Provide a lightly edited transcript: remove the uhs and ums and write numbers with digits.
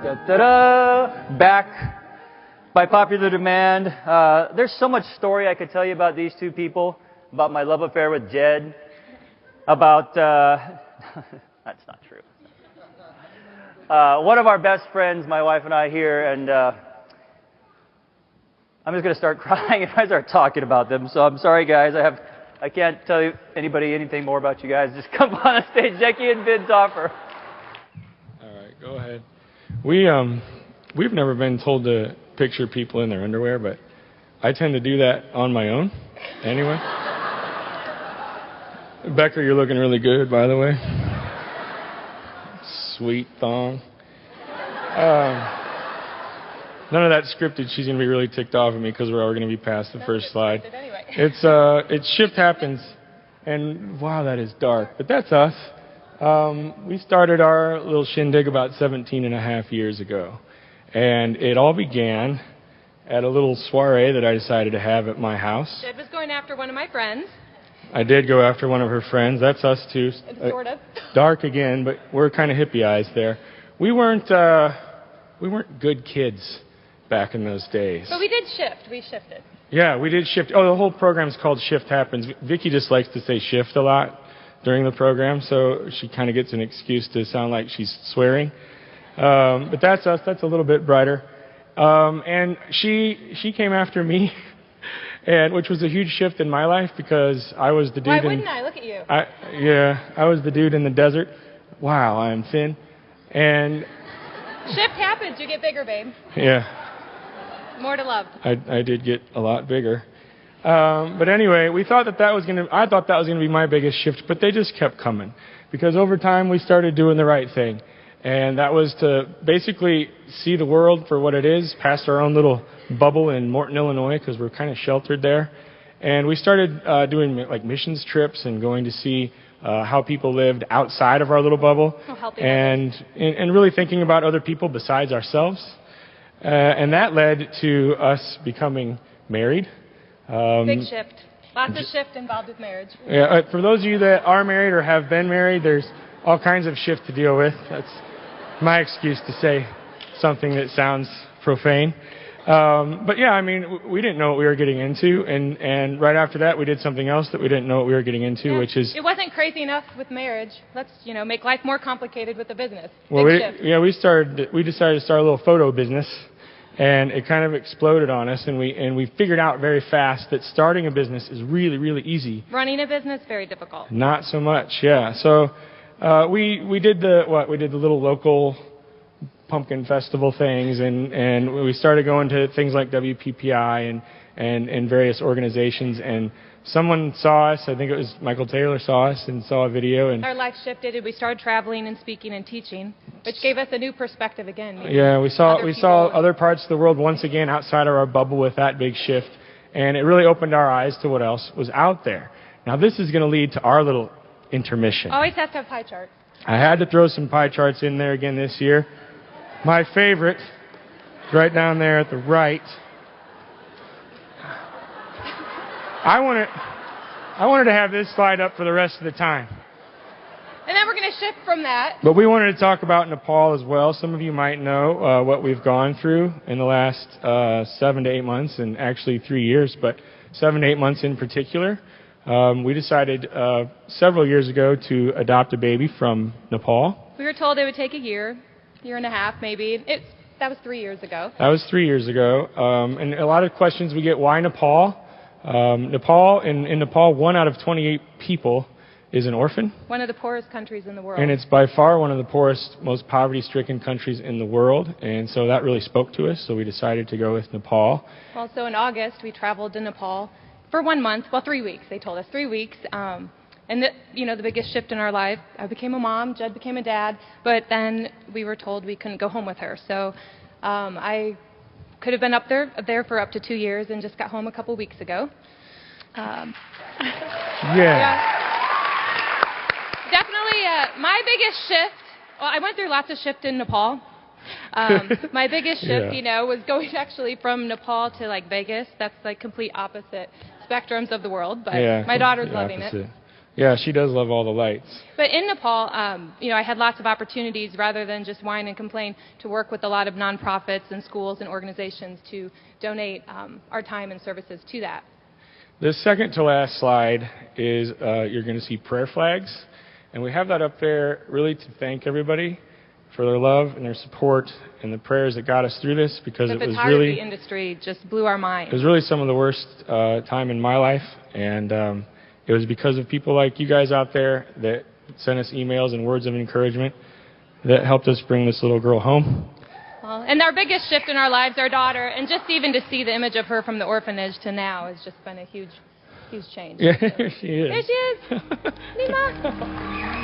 Da-da-da! Back by popular demand. There's so much story I could tell you about these two people, about my love affair with Jed, about... that's not true. One of our best friends, my wife and I here, and I'm just going to start crying if I start talking about them, so I'm sorry, guys. I can't tell you anybody anything more about you guys. Just come on stage, Vicki and Taufer. All right, go ahead. We've never been told to picture people in their underwear, but I tend to do that on my own anyway. Becker, you're looking really good, by the way. Sweet thong. None of that scripted. She's going to be really ticked off at me because we're already going to be past the first slide. Anyway. It's Shift Happens, and wow, that is dark, but that's us. We started our little shindig about 17 and a half years ago, and it all began at a little soiree that I decided to have at my house. Jed was going after one of my friends. I did go after one of her friends. That's us too. Sort of. Dark again, but we're kind of hippie eyes there. We weren't good kids back in those days. But we did shift. We shifted. Yeah, we did shift. Oh, the whole program's called Shift Happens. Vicki just likes to say shift a lot during the program, so she kind of gets an excuse to sound like she's swearing. But that's us. That's a little bit brighter. And she came after me, and which was a huge shift in my life because I was the dude. Why wouldn't I? Look at you. I was the dude in the desert. Wow, I'm thin. And shift happens. You get bigger, babe. Yeah. More to love. I did get a lot bigger. But anyway, I thought that was going to be my biggest shift, but they just kept coming. Because over time, we started doing the right thing. And that was to basically see the world for what it is, past our own little bubble in Morton, Illinois, because we're kind of sheltered there. And we started doing like missions trips and going to see how people lived outside of our little bubble. And really thinking about other people besides ourselves. And that led to us becoming married. Big shift. Lots of shift involved with marriage. Yeah, for those of you that are married or have been married, there's all kinds of shift to deal with. That's my excuse to say something that sounds profane. But yeah, I mean, we didn't know what we were getting into, and right after that, we did something else that we didn't know what we were getting into, which is... It wasn't crazy enough with marriage. Let's, make life more complicated with the business. Well, we decided to start a little photo business, and it kind of exploded on us, and we figured out very fast that starting a business is really, really easy. Running a business, very difficult. Not so much, yeah. So we did the little local pumpkin festival things, and we started going to things like WPPI and various organizations, and someone saw us. I think it was Michael Taylor saw us and saw a video, and our life shifted, and we started traveling and speaking and teaching, which gave us a new perspective again. Yeah, we saw other parts of the world once again outside of our bubble with that big shift, and it really opened our eyes to what else was out there. Now this is going to lead to our little intermission. Always has to have pie charts. I had to throw some pie charts in there again this year. My favorite, right down there at the right. I wanted to have this slide up for the rest of the time. And then we're going to shift from that. But we wanted to talk about Nepal as well. Some of you might know what we've gone through in the last 7 to 8 months, and actually 3 years, but 7 to 8 months in particular. We decided several years ago to adopt a baby from Nepal. We were told it would take a year and a half maybe. That was 3 years ago. That was 3 years ago. And a lot of questions we get, why Nepal? In Nepal, 1 out of 28 people is an orphan. One of the poorest countries in the world. And it's by far one of the poorest, most poverty-stricken countries in the world. And so that really spoke to us, so we decided to go with Nepal. Well, so in August, we traveled to Nepal for 1 month. Well, 3 weeks. They told us 3 weeks. And the biggest shift in our life, I became a mom, Jed became a dad, but then we were told we couldn't go home with her. So I could have been up there for up to 2 years and just got home a couple weeks ago. Yeah. Definitely my biggest shift, well, I went through lots of shift in Nepal. My biggest shift, was going actually from Nepal to like Vegas. That's like complete opposite spectrums of the world, but my daughter's loving it. Yeah, she does love all the lights. But in Nepal, I had lots of opportunities, rather than just whine and complain, to work with a lot of nonprofits and schools and organizations to donate our time and services to that. The second to last slide is you're going to see prayer flags. And we have that up there really to thank everybody for their love and their support and the prayers that got us through this, because it was really... The photography industry just blew our mind. It was really some of the worst time in my life, and it was because of people like you guys out there that sent us emails and words of encouragement that helped us bring this little girl home. Well, and our biggest shift in our lives, our daughter, and just even to see the image of her from the orphanage to now has just been a huge change. Yeah, she is. There she is. Nima.